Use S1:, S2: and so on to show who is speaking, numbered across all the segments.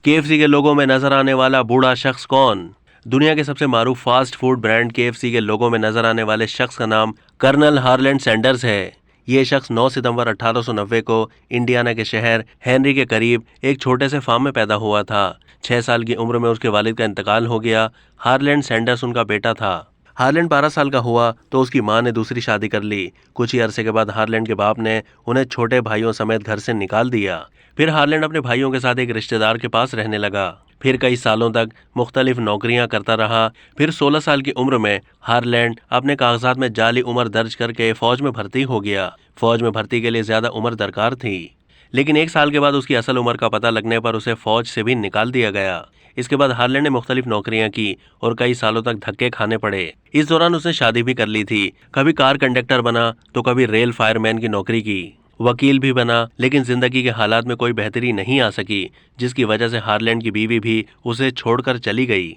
S1: KFC के लोगों में नजर आने वाला बूढ़ा शख्स कौन? दुनिया के सबसे मारूफ फास्ट फूड ब्रांड केएफसी के लोगों में नजर आने वाले शख्स का नाम कर्नल हार्लैंड सैंडर्स है। ये शख्स 9 सितंबर 1890 को इंडियाना के शहर हेनरी के करीब एक छोटे से फार्म में पैदा हुआ था। 6 साल की उम्र में उसके वालिद का इंतकाल हो गया। हार्लैंड सैंडर्स उनका बेटा था। हार्लैंड 12 साल का हुआ तो उसकी मां ने दूसरी शादी कर ली। कुछ ही अरसे के बाद हार्लैंड के बाप ने उन्हें छोटे भाइयों समेत घर से निकाल दिया। फिर हार्लैंड अपने भाइयों के साथ एक रिश्तेदार के पास रहने लगा। फिर कई सालों तक मुख्तलिफ नौकरियां करता रहा। फिर 16 साल की उम्र में हार्लैंड अपने कागजात में जाली उम्र दर्ज करके फौज में भर्ती हो गया। फौज में भर्ती के लिए ज्यादा उम्र दरकार थी, लेकिन 1 साल के बाद उसकी असल उम्र का पता लगने पर उसे फौज से भी निकाल दिया गया। इसके बाद हार्लैंड ने मुख्तलिफ नौकरियां की और कई सालों तक धक्के खाने पड़े। इस दौरान उसने शादी भी कर ली थी। कभी कार कंडक्टर बना तो कभी रेल फायरमैन की नौकरी की। वकील भी बना, लेकिन जिंदगी के हालात में कोई बेहतरी नहीं आ सकी, जिसकी वजह से हार्लैंड की बीवी भी उसे छोड़कर चली गई।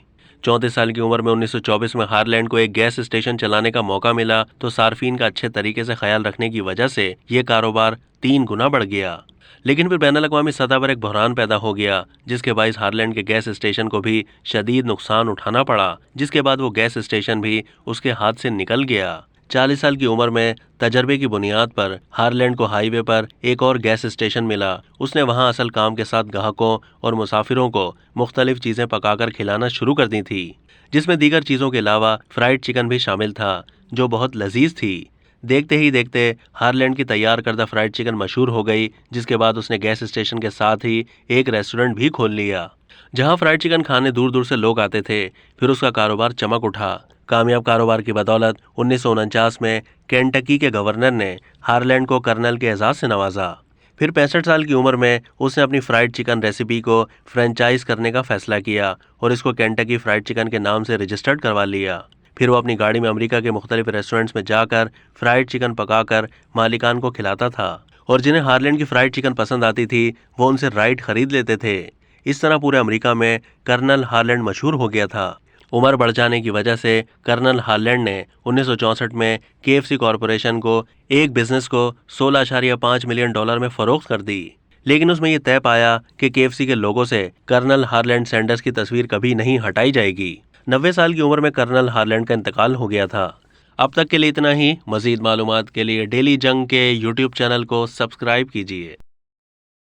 S1: 34 साल की उम्र में 1924 में हार्लैंड को एक गैस स्टेशन चलाने का मौका मिला तो सार्फिन का अच्छे तरीके से ख्याल रखने की वजह से ये कारोबार 3 गुना बढ़ गया। लेकिन फिर बैनुल-अक़वामी सतह पर एक बहरान पैदा हो गया, जिसके बाइस हार्लैंड के गैस स्टेशन को भी शदीद नुकसान उठाना पड़ा, जिसके बाद वो गैस स्टेशन भी उसके हाथ से निकल गया। 40 साल की उम्र में तजर्बे की बुनियाद पर हार्लैंड को हाईवे पर एक और गैस स्टेशन मिला। उसने वहां असल काम के साथ ग्राहकों और मुसाफिरों को मुख्तलिफ चीजें पकाकर खिलाना शुरू कर दी थी, जिसमें दीगर चीजों के अलावा फ्राइड चिकन भी शामिल था, जो बहुत लजीज थी। देखते ही देखते हार्लैंड की तैयार करदा फ्राइड चिकन मशहूर हो गई, जिसके बाद उसने गैस स्टेशन के साथ ही एक रेस्टोरेंट भी खोल लिया, जहां फ्राइड चिकन खाने दूर दूर से लोग आते थे। फिर उसका कारोबार चमक उठा। कामयाब कारोबार की बदौलत 1949 में केंटकी के गवर्नर ने हार्लैंड को कर्नल के एजाज से नवाजा। फिर 65 साल की उम्र में उसने अपनी फ्राइड चिकन रेसिपी को फ्रेंचाइज करने का फैसला किया और इसको केंटकी फ्राइड चिकन के नाम से रजिस्टर्ड करवा लिया। फिर वो अपनी गाड़ी में अमेरिका के मुख्तलिफ रेस्टोरेंट्स में जाकर फ्राइड चिकन पकाकर मालिकान को खिलाता था, और जिन्हें हार्लैंड की फ्राइड चिकन पसंद आती थी वो उनसे राइट खरीद लेते थे। इस तरह पूरे अमेरिका में कर्नल हार्लैंड मशहूर हो गया था। उम्र बढ़ जाने की वजह से कर्नल हार्लैंड ने 1964 में केएफसी कॉरपोरेशन को एक बिजनेस को $16.5 मिलियन में फरोख्त कर दी। लेकिन उसमें यह तय पाया कि केएफसी के लोगों से कर्नल हार्लैंड सैंडर्स की तस्वीर कभी नहीं हटाई जाएगी। 90 साल की उम्र में कर्नल हार्लैंड का इंतकाल हो गया था। अब तक के लिए इतना ही। मजीद मालूमात के लिए डेली जंग के YouTube चैनल को सब्सक्राइब कीजिए।